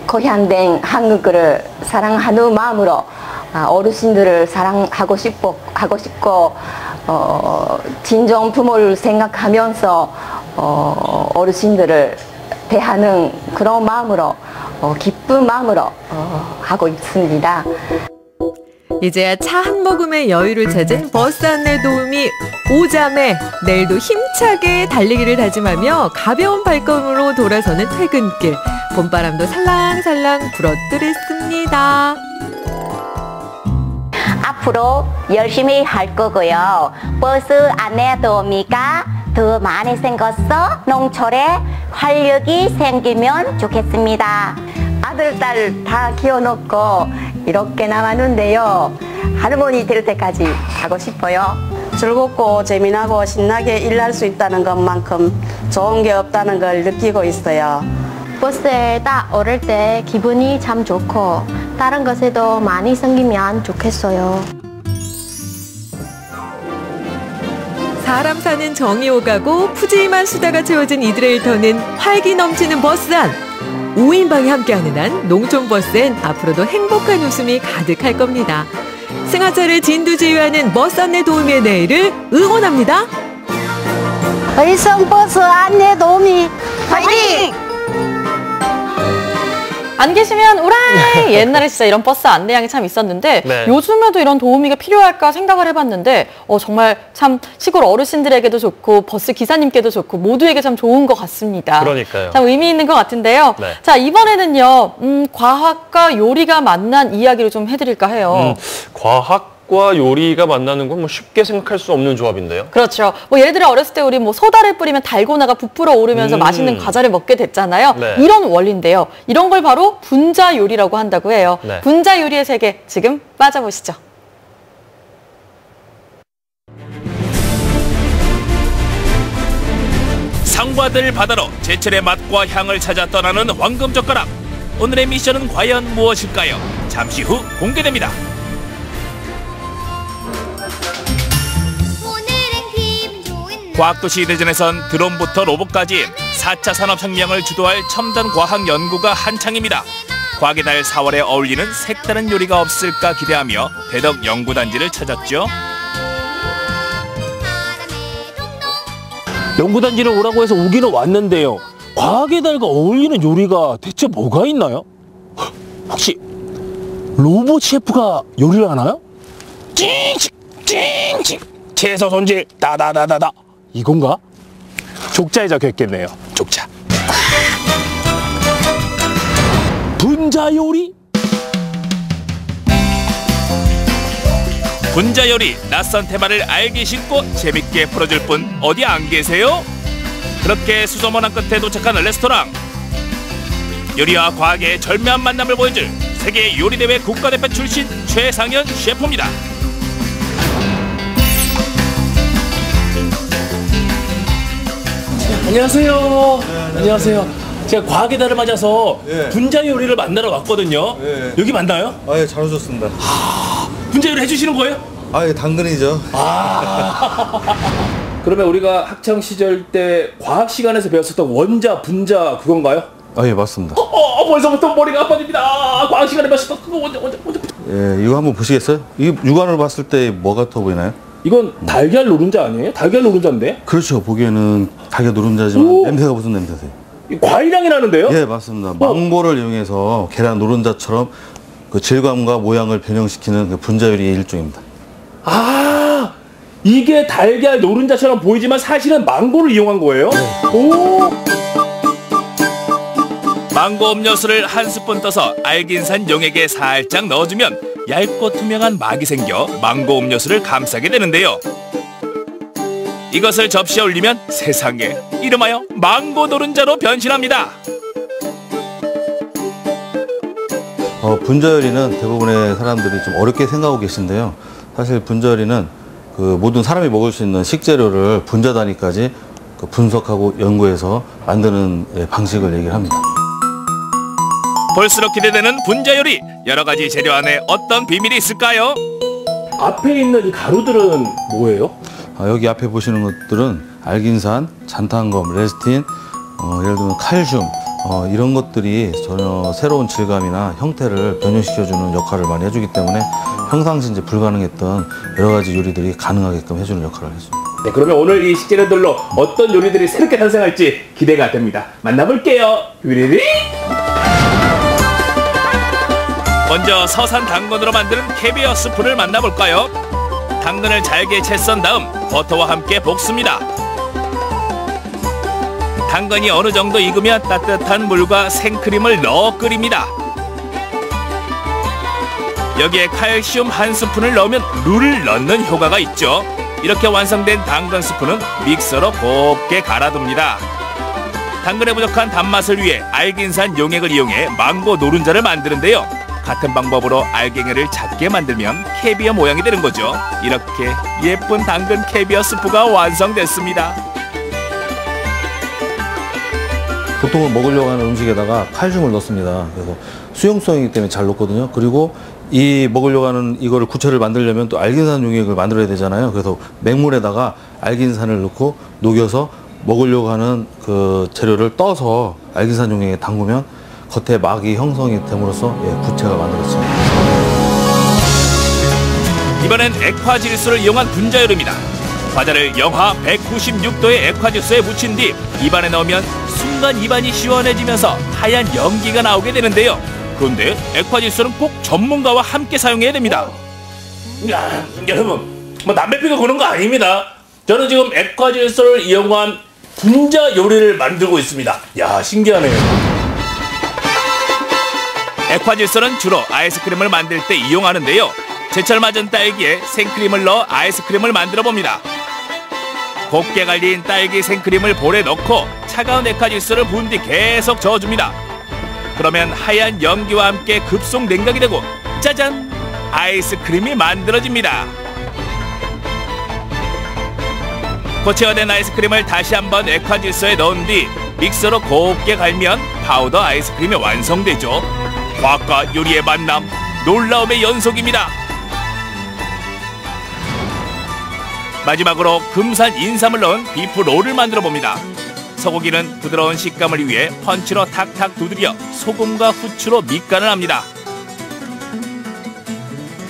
고향된 한국을 사랑하는 마음으로 어르신들을 사랑하고 싶고 친정 부모를 생각하면서 어르신들을 대하는 그런 마음으로 기쁜 마음으로 하고 있습니다. 이제야 차 한 모금의 여유를 찾은 버스 안내 도우미 오자매. 내일도 힘차게 달리기를 다짐하며 가벼운 발걸음으로 돌아서는 퇴근길. 봄바람도 살랑살랑 불어들었습니다. 앞으로 열심히 할 거고요. 버스 안내 도우미가 더 많이 생겨서 농촌에 활력이 생기면 좋겠습니다. 아들, 딸 다 키워놓고 이렇게 남았는데요. 할머니 될 때까지 하고 싶어요. 즐겁고 재미나고 신나게 일할 수 있다는 것만큼 좋은 게 없다는 걸 느끼고 있어요. 버스에 딱 오를 때 기분이 참 좋고 다른 것에도 많이 생기면 좋겠어요. 사람 사는 정이 오가고 푸짐한 수다가 채워진 이들의 일터는 활기 넘치는 버스 안. 5인방이 함께하는 한 농촌버스엔 앞으로도 행복한 웃음이 가득할 겁니다. 승하차를 진두지휘하는 버스 안내 도우미의 내일을 응원합니다. 의성버스 안내 도우미 파이팅! 안 계시면 우라이! 옛날에 진짜 이런 버스 안내양이 참 있었는데 네. 요즘에도 이런 도우미가 필요할까 생각을 해봤는데 정말 참 시골 어르신들에게도 좋고 버스 기사님께도 좋고 모두에게 참 좋은 것 같습니다. 그러니까요. 참 의미 있는 것 같은데요. 네. 자, 이번에는요. 과학과 요리가 만난 이야기를 좀 해드릴까 해요. 과학과 요리가 만나는 건 뭐 쉽게 생각할 수 없는 조합인데요. 그렇죠. 뭐 예를 들어 어렸을 때 우리 뭐 소다를 뿌리면 달고나가 부풀어 오르면서 맛있는 과자를 먹게 됐잖아요. 네. 이런 원리인데요. 이런 걸 바로 분자 요리라고 한다고 해요. 네. 분자 요리의 세계 지금 빠져보시죠. 상받을 바다로 제철의 맛과 향을 찾아 떠나는 황금젓가락. 오늘의 미션은 과연 무엇일까요? 잠시 후 공개됩니다. 과학도시 대전에선 드론부터 로봇까지 4차 산업혁명을 주도할 첨단 과학 연구가 한창입니다. 과학의 달 4월에 어울리는 색다른 요리가 없을까 기대하며 대덕 연구단지를 찾았죠. 연구단지를 오라고 해서 오기는 왔는데요. 과학의 달과 어울리는 요리가 대체 뭐가 있나요? 혹시 로봇 셰프가 요리를 하나요? 찡찡 찡찡 채소 손질 다다다다다 이건가? 족자에 적혀있겠네요. 족자. 분자 요리? 분자 요리, 낯선 테마를 알기 쉽고 재밌게 풀어줄 분 어디 안 계세요? 그렇게 수소문한 끝에 도착한 레스토랑. 요리와 과학의 절묘한 만남을 보여줄 세계 요리대회 국가대표 출신 최상현 셰프입니다. 안녕하세요. 네, 안녕하세요. 제가 과학의 달을 맞아서 분자 요리를 만나러 왔거든요. 여기 맞나요? 예, 잘 오셨습니다. 분자 요리 해주시는 거예요? 예, 당근이죠. 그러면 우리가 학창 시절 때 과학 시간에서 배웠었던 원자, 분자 그건가요? 예, 맞습니다. 벌써부터 머리가 아파집니다. 과학 시간에 배웠었던 그거 원자. 예, 이거 한번 보시겠어요? 이 육안으로 봤을 때 뭐 같아 보이나요? 이건 달걀 노른자 아니에요? 달걀 노른자인데? 그렇죠. 보기에는 달걀 노른자지만 오! 냄새가 무슨 냄새세요? 과일향이 나는데요? 예, 맞습니다. 망고를 이용해서 계란 노른자처럼 그 질감과 모양을 변형시키는 그 분자 요리의 일종입니다. 아, 이게 달걀 노른자처럼 보이지만 사실은 망고를 이용한 거예요? 오! 망고 음료수를 한 스푼 떠서 알긴산 용액에 살짝 넣어주면 얇고 투명한 막이 생겨 망고 음료수를 감싸게 되는데요. 이것을 접시에 올리면 세상에 이름하여 망고 노른자로 변신합니다. 분자 요리는 대부분의 사람들이 좀 어렵게 생각하고 계신데요. 사실 분자 요리는 그 모든 사람이 먹을 수 있는 식재료를 분자 단위까지 그 분석하고 연구해서 만드는 방식을 얘기를 합니다. 볼수록 기대되는 분자 요리. 여러 가지 재료 안에 어떤 비밀이 있을까요? 앞에 있는 이 가루들은 뭐예요? 여기 앞에 보시는 것들은 알긴산, 잔탄검, 레스틴, 예를 들면 칼슘 이런 것들이 전혀 새로운 질감이나 형태를 변형시켜주는 역할을 많이 해주기 때문에 평상시 이제 불가능했던 여러 가지 요리들이 가능하게끔 해주는 역할을 했습니다. 네, 그러면 오늘 이 식재료들로 어떤 요리들이 새롭게 탄생할지 기대가 됩니다. 만나볼게요. 위리리. 먼저 서산 당근으로 만드는 캐비어 스프를 만나볼까요? 당근을 잘게 채 썬 다음 버터와 함께 볶습니다. 당근이 어느 정도 익으면 따뜻한 물과 생크림을 넣어 끓입니다. 여기에 칼슘 한 스푼을 넣으면 룰을 넣는 효과가 있죠. 이렇게 완성된 당근 스프는 믹서로 곱게 갈아둡니다. 당근에 부족한 단맛을 위해 알긴산 용액을 이용해 망고 노른자를 만드는데요. 같은 방법으로 알갱이를 작게 만들면 캐비어 모양이 되는 거죠. 이렇게 예쁜 당근 캐비어 스프가 완성됐습니다. 보통은 먹으려고 하는 음식에다가 칼슘을 넣습니다. 그래서 수용성이기 때문에 잘 넣거든요. 그리고 이 먹으려고 하는 이거를 구체를 만들려면 또 알긴산 용액을 만들어야 되잖아요. 그래서 맹물에다가 알긴산을 넣고 녹여서 먹으려고 하는 그 재료를 떠서 알긴산 용액에 담그면 겉에 막이 형성이 됨으로써 구체가 만들어집니다. 이번엔 액화질소를 이용한 분자 요리입니다. 과자를 영하 196도의 액화질소에 묻힌 뒤 입안에 넣으면 순간 입안이 시원해지면서 하얀 연기가 나오게 되는데요. 그런데 액화질소는 꼭 전문가와 함께 사용해야 됩니다. 야, 여러분, 뭐 담배 피고 그런 거 아닙니다. 저는 지금 액화질소를 이용한 분자 요리를 만들고 있습니다. 야, 신기하네요. 액화질소는 주로 아이스크림을 만들 때 이용하는데요. 제철 맞은 딸기에 생크림을 넣어 아이스크림을 만들어 봅니다. 곱게 갈린 딸기 생크림을 볼에 넣고 차가운 액화질소를 부은 뒤 계속 저어줍니다. 그러면 하얀 연기와 함께 급속 냉각이 되고 짜잔! 아이스크림이 만들어집니다. 고체화된 아이스크림을 다시 한번 액화질소에 넣은 뒤 믹서로 곱게 갈면 파우더 아이스크림이 완성되죠. 과학과 요리의 만남, 놀라움의 연속입니다. 마지막으로 금산 인삼을 넣은 비프 롤을 만들어 봅니다. 소고기는 부드러운 식감을 위해 펀치로 탁탁 두드려 소금과 후추로 밑간을 합니다.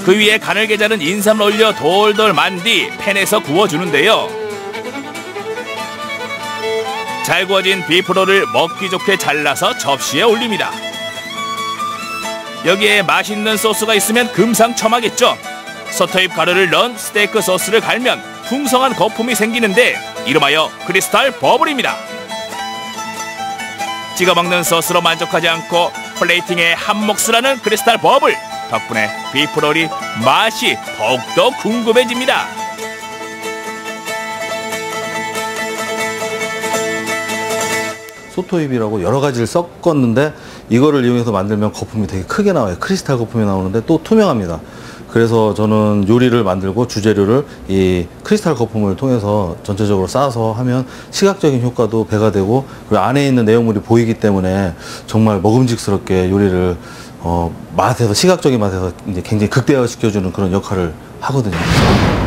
그 위에 간을 게자른 인삼을 올려 돌돌 만 뒤 팬에서 구워주는데요. 잘 구워진 비프롤을 먹기 좋게 잘라서 접시에 올립니다. 여기에 맛있는 소스가 있으면 금상첨화겠죠. 소토잎 가루를 넣은 스테이크 소스를 갈면 풍성한 거품이 생기는데 이름하여 크리스탈 버블입니다. 찍어 먹는 소스로 만족하지 않고 플레이팅에 한몫을 하는 크리스탈 버블. 덕분에 비프롤이 맛이 더욱더 궁금해집니다. 소토잎이라고 여러 가지를 섞었는데 이거를 이용해서 만들면 거품이 되게 크게 나와요. 크리스탈 거품이 나오는데 또 투명합니다. 그래서 저는 요리를 만들고 주재료를 이 크리스탈 거품을 통해서 전체적으로 쌓아서 하면 시각적인 효과도 배가 되고 그리고 안에 있는 내용물이 보이기 때문에 정말 먹음직스럽게 요리를 맛에서 시각적인 맛에서 이제 굉장히 극대화시켜주는 그런 역할을 하거든요.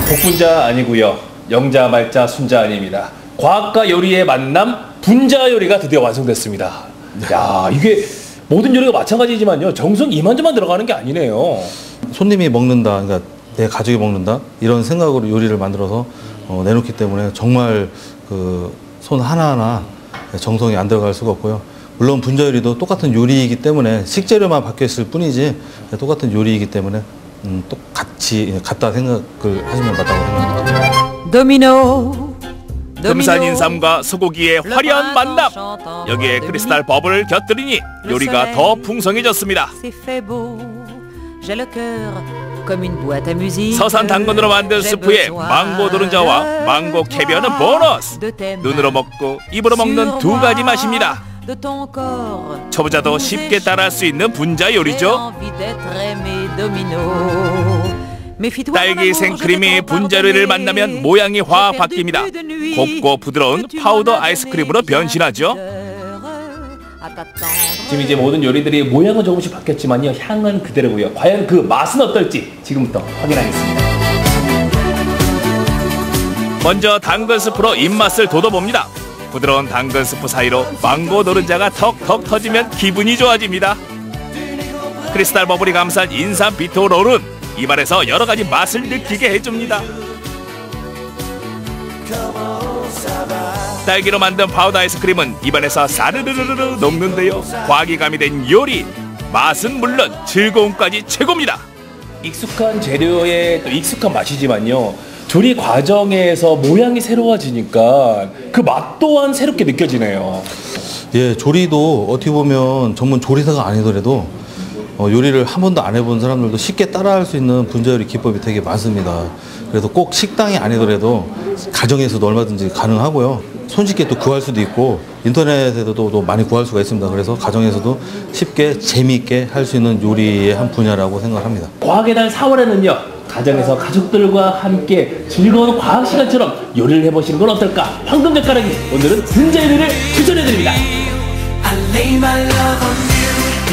복분자 아니고요. 영자, 말자, 순자 아닙니다. 과학과 요리의 만남 분자 요리가 드디어 완성됐습니다. 야, 이게 모든 요리가 마찬가지지만요. 정성 이만저만 들어가는 게 아니네요. 손님이 먹는다, 그러니까 내 가족이 먹는다 이런 생각으로 요리를 만들어서 내놓기 때문에 정말 그 손 하나하나 정성이 안 들어갈 수가 없고요. 물론 분자 요리도 똑같은 요리이기 때문에 식재료만 바뀌었을 뿐이지 똑같은 요리이기 때문에 같다 생각을 하시면 맞다고 생각합니다. 도미노. 금산 인삼과 소고기의 화려한 만남. 여기에 크리스탈 버블을 곁들이니 요리가 더 풍성해졌습니다. 서산 당근으로 만든 스프에 망고 노른자와 망고 캐비어는 보너스. 눈으로 먹고 입으로 먹는 두 가지 맛입니다. 초보자도 쉽게 따라할 수 있는 분자 요리죠. 딸기 생크림이 분자 요리를 만나면 모양이 확 바뀝니다. 곱고 부드러운 파우더 아이스크림으로 변신하죠. 지금 이제 모든 요리들이 모양은 조금씩 바뀌었지만요, 향은 그대로고요. 과연 그 맛은 어떨지 지금부터 확인하겠습니다. 먼저 당근 스프로 입맛을 돋워봅니다. 부드러운 당근 스프 사이로 망고 노른자가 턱턱 터지면 기분이 좋아집니다. 크리스탈 버블이 감싼 인삼 비토 롤은 입안에서 여러 가지 맛을 느끼게 해줍니다. 딸기로 만든 파우더 아이스크림은 입안에서 사르르르르 녹는데요. 과학이 가미된 요리, 맛은 물론 즐거움까지 최고입니다. 익숙한 재료에 또 익숙한 맛이지만요, 조리 과정에서 모양이 새로워지니까 그 맛 또한 새롭게 느껴지네요. 예, 조리도 어떻게 보면 전문 조리사가 아니더라도 요리를 한 번도 안 해본 사람들도 쉽게 따라할 수 있는 분자 요리 기법이 되게 많습니다. 그래서 꼭 식당이 아니더라도 가정에서도 얼마든지 가능하고요. 손쉽게 또 구할 수도 있고 인터넷에서도 또 많이 구할 수가 있습니다. 그래서 가정에서도 쉽게 재미있게 할 수 있는 요리의 한 분야라고 생각합니다. 과학의 달 4월에는요, 가정에서 가족들과 함께 즐거운 과학 시간처럼 요리를 해보시는 건 어떨까? 황금젓가락이 오늘은 분자 요리를 추천해드립니다.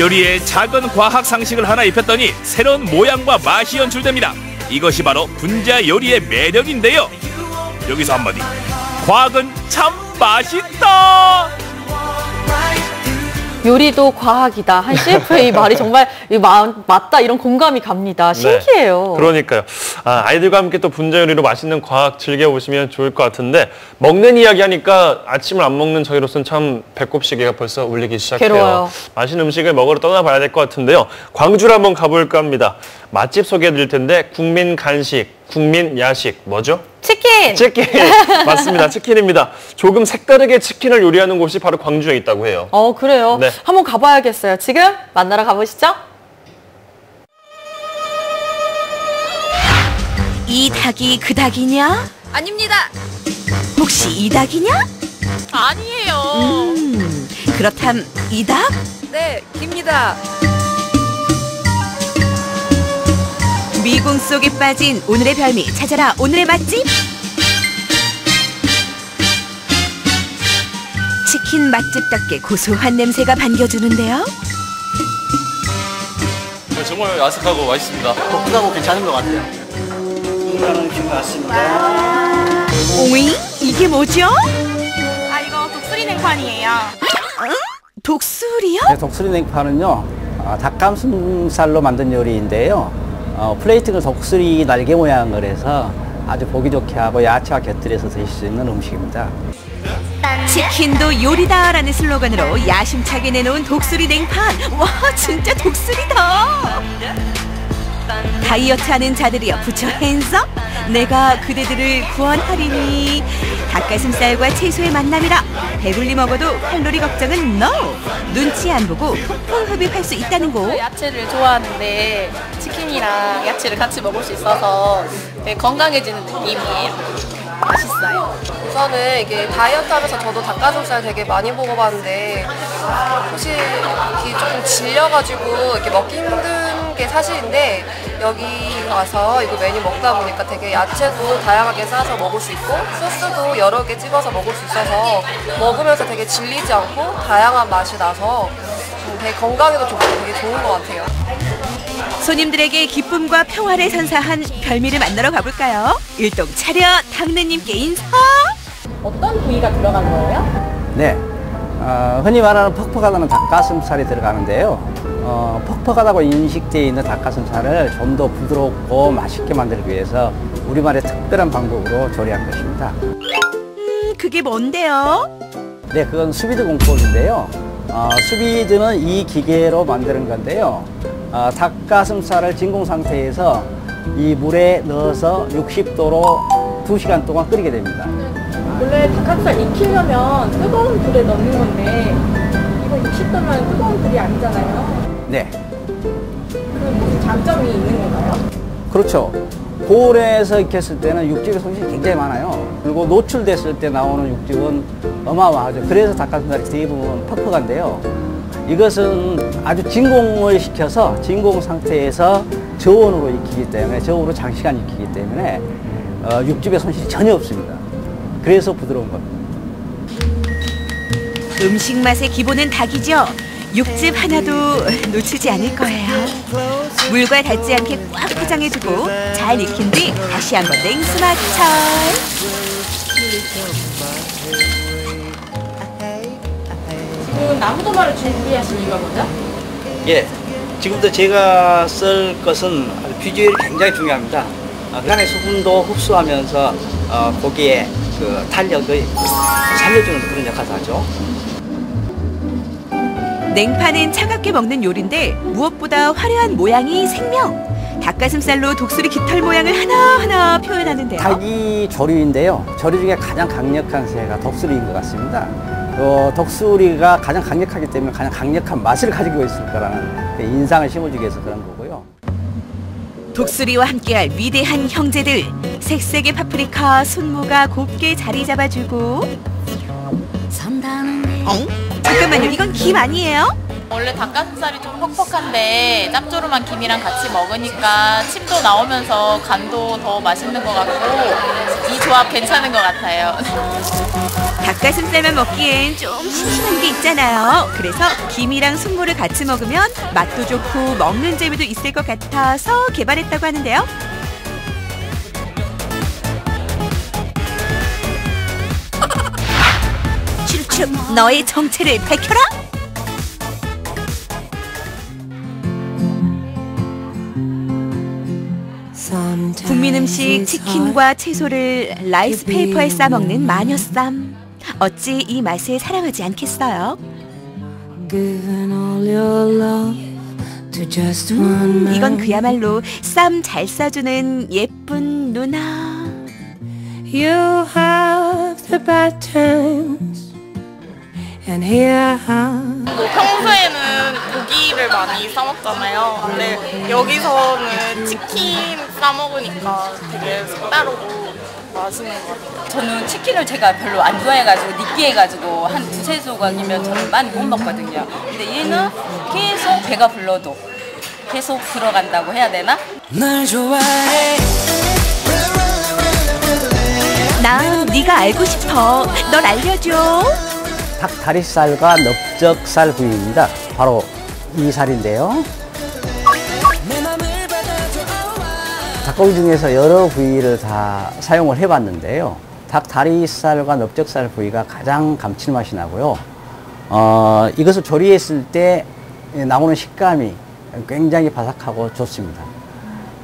요리에 작은 과학 상식을 하나 입혔더니 새로운 모양과 맛이 연출됩니다. 이것이 바로 분자 요리의 매력인데요. 여기서 한마디, 과학은 참 맛있다. 요리도 과학이다. 한 CF의 말이 정말 맞다, 이런 공감이 갑니다. 신기해요. 네, 그러니까요. 아이들과 함께 또 분자 요리로 맛있는 과학 즐겨보시면 좋을 것 같은데, 먹는 이야기 하니까 아침을 안 먹는 저희로서는 참 배꼽 시계가 벌써 울리기 시작해요. 괴로워요. 맛있는 음식을 먹으러 떠나봐야 될 것 같은데요. 광주로 한번 가볼까 합니다. 맛집 소개해드릴 텐데 국민 간식, 국민 야식 뭐죠? 치킨! 치킨! 맞습니다. 치킨입니다. 조금 색다르게 치킨을 요리하는 곳이 바로 광주에 있다고 해요. 그래요? 네. 한번 가봐야겠어요. 지금 만나러 가보시죠. 이 닭이 그 닭이냐? 아닙니다. 혹시 이 닭이냐? 아니에요. 그렇담 이 닭? 네, 깁니다. 미궁 속에 빠진 오늘의 별미, 찾아라 오늘의 맛집. 치킨 맛집답게 고소한 냄새가 반겨주는데요. 정말 아삭하고 맛있습니다. 볶음하고 괜찮은 것 같아요. 2만 원 준 것 같습니다. 오잉? 이게 뭐죠? 이거 독수리 냉판이에요. 독수리요? 네, 독수리 냉판은요, 닭가슴살로 만든 요리인데요. 플레이팅을 독수리 날개 모양을 해서 아주 보기 좋게 하고 야채와 곁들여서 드실 수 있는 음식입니다. 치킨도 요리다라는 슬로건으로 야심차게 내놓은 독수리 냉판. 와, 진짜 독수리다. 다이어트하는 자들이여 부처 핸즈업. 내가 그대들을 구원하리니. 닭가슴살과 채소의 만남이라 배불리 먹어도 칼로리 걱정은 NO. 눈치 안 보고 폭풍 흡입할 수 있다는 곳. 야채를 좋아하는데 치킨이랑 야채를 같이 먹을 수 있어서 되게 건강해지는 느낌이에요. 맛있어요. 우선은 이게 다이어트 하면서 저도 닭가슴살 되게 많이 먹어봤는데 혹시 이렇게 조금 질려가지고 이렇게 먹기 힘든 게 사실인데, 여기 와서 이거 메뉴 먹다 보니까 되게 야채도 다양하게 싸서 먹을 수 있고 소스도 여러 개 찍어서 먹을 수 있어서 먹으면서 되게 질리지 않고 다양한 맛이 나서 되게 건강에도 좋고 되게 좋은 것 같아요. 손님들에게 기쁨과 평화를 선사한 별미를 만나러 가볼까요? 일동 차렷 당느님께 인사. 어떤 부위가 들어간 거예요? 네, 흔히 말하는 퍽퍽하다는 닭가슴살이 들어가는데요. 퍽퍽하다고 인식되어 있는 닭가슴살을 좀 더 부드럽고 맛있게 만들기 위해서 우리만의 특별한 방법으로 조리한 것입니다. 그게 뭔데요? 네, 그건 수비드 공법인데요. 수비드는 이 기계로 만드는 건데요. 닭가슴살을 진공 상태에서 이 물에 넣어서 60도로 2시간 동안 끓이게 됩니다. 원래 닭가슴살 익히려면 뜨거운 불에 넣는 건데 이거 60도면 뜨거운 불이 아니잖아요. 네. 그 무슨 장점이 있는 건가요? 그렇죠. 고온에서 익혔을 때는 육즙의 손실이 굉장히 많아요. 그리고 노출됐을 때 나오는 육즙은 어마어마하죠. 그래서 닭가슴살이 대부분 퍽퍽한데요. 이것은 아주 진공을 시켜서 진공 상태에서 저온으로 익히기 때문에 저온으로 장시간 익히기 때문에 육즙의 손실이 전혀 없습니다. 그래서 부드러운 겁니다. 음식 맛의 기본은 닭이죠. 육즙 하나도 놓치지 않을 거예요. 물과 닿지 않게 꽉 포장해주고 잘 익힌 뒤 다시 한번 냉수 마찰. 지금 나무도마를 준비하신 이유가 뭐죠? 예, 지금부터 제가 쓸 것은 비주얼이 굉장히 중요합니다. 그 안에 수분도 흡수하면서 고기의 그 탄력을 살려주는 그런 역할을 하죠. 냉파는 차갑게 먹는 요리인데 무엇보다 화려한 모양이 생명. 닭가슴살로 독수리 깃털 모양을 하나하나 표현하는데요. 닭이 조류인데요. 조류 중에 가장 강력한 새가 독수리인 것 같습니다. 독수리가 가장 강력하기 때문에 가장 강력한 맛을 가지고 있을 거라는 인상을 심어주기 위해서 그런 거고요. 독수리와 함께할 위대한 형제들. 색색의 파프리카, 순무가 곱게 자리 잡아주고. 잠깐만요, 이건 김 아니에요? 원래 닭가슴살이 좀 퍽퍽한데 짭조름한 김이랑 같이 먹으니까 침도 나오면서 간도 더 맛있는 것 같고 이 조합 괜찮은 것 같아요. 닭가슴살만 먹기엔 좀 심심한 게 있잖아요. 그래서 김이랑 순무를 같이 먹으면 맛도 좋고 먹는 재미도 있을 것 같아서 개발했다고 하는데요. 츄츄, 너의 정체를 밝혀라! 국민 음식 치킨과 채소를 라이스 페이퍼에 싸먹는 마녀쌈. 어찌 이 맛을 사랑하지 않겠어요? 이건 그야말로 쌈 잘 싸주는 예쁜 누나. You have the bad times, and here I am. 평소에는 고기를 많이 싸 먹잖아요. 근데 여기서는 치킨 싸 먹으니까 되게 색다르고 맛있는 것 같아요. 저는 치킨을 제가 별로 안 좋아해가지고 느끼해가지고 한 두세 조각이면 저는 많이 못 먹거든요. 근데 얘는 계속 배가 불러도 계속 들어간다고 해야 되나? 날 좋아해. 난 네가 알고 싶어. 널 알려줘. 닭 다리살과 넓적살 부위입니다. 바로 이 살인데요. 닭고기 중에서 여러 부위를 다 사용을 해봤는데요. 닭 다리살과 넓적살 부위가 가장 감칠맛이 나고요. 이것을 조리했을 때 나오는 식감이 굉장히 바삭하고 좋습니다.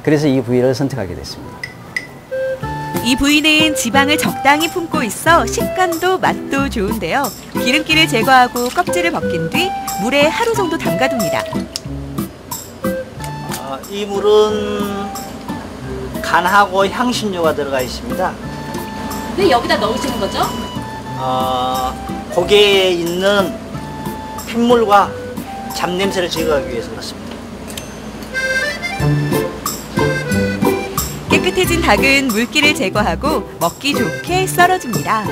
그래서 이 부위를 선택하게 됐습니다. 이 부위는 지방을 적당히 품고 있어 식감도 맛도 좋은데요. 기름기를 제거하고 껍질을 벗긴 뒤 물에 하루 정도 담가둡니다. 이 물은 간하고 향신료가 들어가 있습니다. 왜 여기다 넣으시는 거죠? 고기에 있는 핏물과 잡냄새를 제거하기 위해서 그렇습니다. 깨끗해진 닭은 물기를 제거하고 먹기 좋게 썰어줍니다.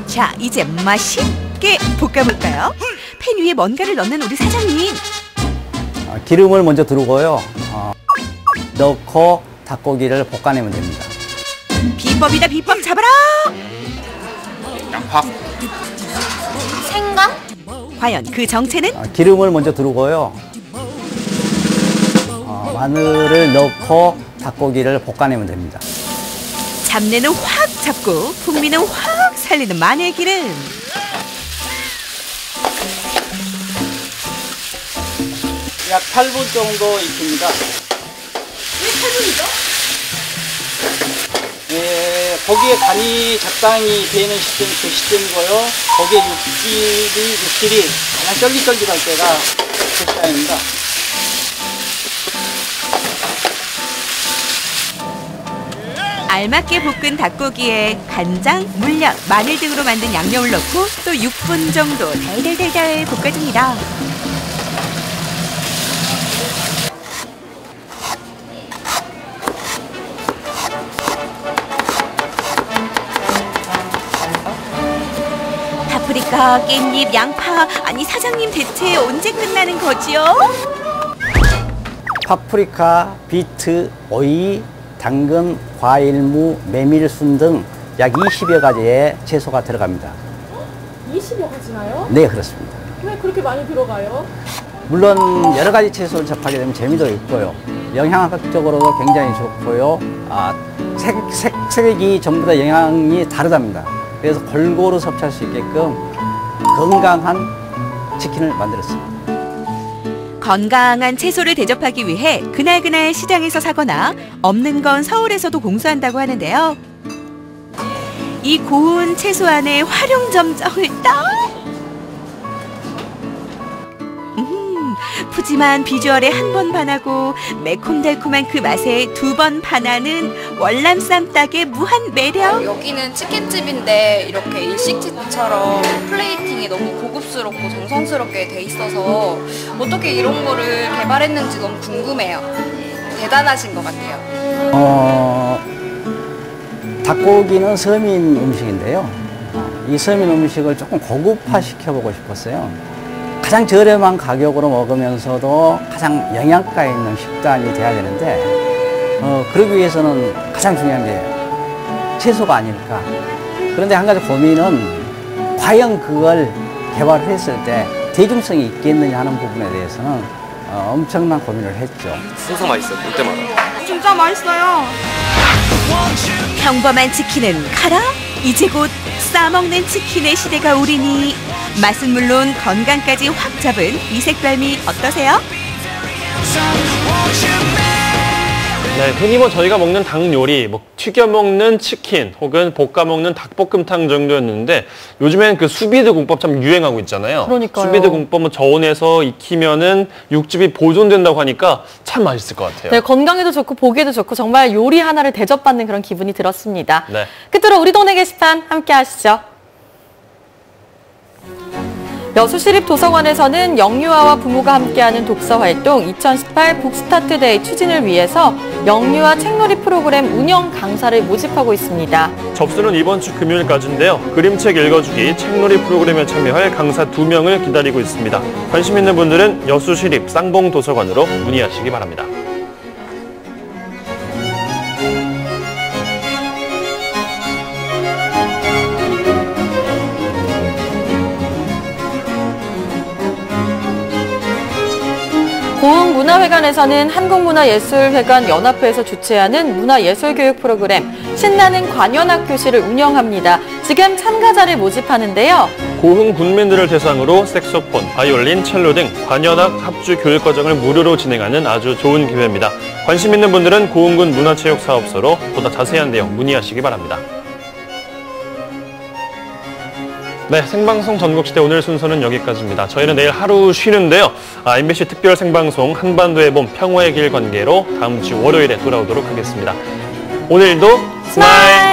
자, 이제 맛있게 볶아볼까요? 팬 위에 뭔가를 넣는 우리 사장님. 기름을 먼저 두르고요. 넣고 닭고기를 볶아내면 됩니다. 비법이다, 비법 잡아라! 양파. 생강? 과연 그 정체는? 기름을 먼저 두르고요. 마늘을 넣고 닭고기를 볶아내면 됩니다. 잡내는 확 잡고 풍미는 확 살리는 마늘기름. 약 8분 정도 익힙니다. 왜 8분이죠? 고기에 간이 적당히 되는 시점, 그 시점이고요. 고기에 육질이 가장 쫄깃쫄깃할 때가 그 시간입니다. 알맞게 볶은 닭고기에 간장, 물엿, 마늘 등으로 만든 양념을 넣고 또 6분 정도 달달달달 볶아줍니다. 파프리카, 깻잎, 양파, 아니 사장님 대체 언제 끝나는 거지요? 파프리카, 비트, 오이, 당근, 과일무, 메밀순 등 약 20여 가지의 채소가 들어갑니다. 20여 가지나요? 네, 그렇습니다. 왜 그렇게 많이 들어가요? 물론 여러 가지 채소를 접하게 되면 재미도 있고요. 영양학적으로도 굉장히 좋고요. 색이 전부 다 영양이 다르답니다. 그래서 골고루 섭취할 수 있게끔 건강한 치킨을 만들었습니다. 건강한 채소를 대접하기 위해 그날그날 시장에서 사거나 없는 건 서울에서도 공수한다고 하는데요. 이 고운 채소 안에 활용점정을 딱! 푸짐한 비주얼에 한 번 반하고 매콤달콤한 그 맛에 두 번 반하는 월남쌈 닭의 무한 매력. 여기는 치킨집인데 이렇게 일식집처럼 플레이팅이 너무 고급스럽고 정성스럽게 돼 있어서 어떻게 이런 거를 개발했는지 너무 궁금해요. 대단하신 것 같아요. 닭고기는 서민 음식인데요. 이 서민 음식을 조금 고급화 시켜보고 싶었어요. 가장 저렴한 가격으로 먹으면서도 가장 영양가 있는 식단이 돼야 되는데 그러기 위해서는 가장 중요한 게 채소가 아닐까. 그런데 한 가지 고민은 과연 그걸 개발했을 때 대중성이 있겠느냐 하는 부분에 대해서는 엄청난 고민을 했죠. 항상 맛있어요. 볼 때마다. 진짜 맛있어요. 평범한 치킨은 카라? 이제 곧 싸먹는 치킨의 시대가 오리니 맛은 물론 건강까지 확 잡은 이 색깔미 어떠세요? 네, 흔히 저희가 먹는 닭 요리, 튀겨 먹는 치킨 혹은 볶아 먹는 닭볶음탕 정도였는데 요즘엔 그 수비드 공법 참 유행하고 있잖아요. 그러니까요. 수비드 공법은 저온에서 익히면은 육즙이 보존된다고 하니까 참 맛있을 것 같아요. 네, 건강에도 좋고 보기에도 좋고 정말 요리 하나를 대접받는 그런 기분이 들었습니다. 네. 끝으로 우리 동네 게시판 함께 하시죠. 여수시립도서관에서는 영유아와 부모가 함께하는 독서활동 2018 북스타트데이 추진을 위해서 영유아 책놀이 프로그램 운영 강사를 모집하고 있습니다. 접수는 이번 주 금요일까지인데요. 그림책 읽어주기 책놀이 프로그램에 참여할 강사 2명을 기다리고 있습니다. 관심 있는 분들은 여수시립 쌍봉도서관으로 문의하시기 바랍니다. 고흥문화회관에서는 한국문화예술회관 연합회에서 주최하는 문화예술교육 프로그램 신나는 관현악교실을 운영합니다. 지금 참가자를 모집하는데요. 고흥 군민들을 대상으로 색소폰, 바이올린, 첼로 등 관현악 합주 교육 과정을 무료로 진행하는 아주 좋은 기회입니다. 관심 있는 분들은 고흥군 문화체육사업소로 보다 자세한 내용 문의하시기 바랍니다. 네, 생방송 전국시대 오늘 순서는 여기까지입니다. 저희는 내일 하루 쉬는데요. MBC 특별 생방송 한반도의 봄 평화의 길 관계로 다음 주 월요일에 돌아오도록 하겠습니다. 오늘도 스마일!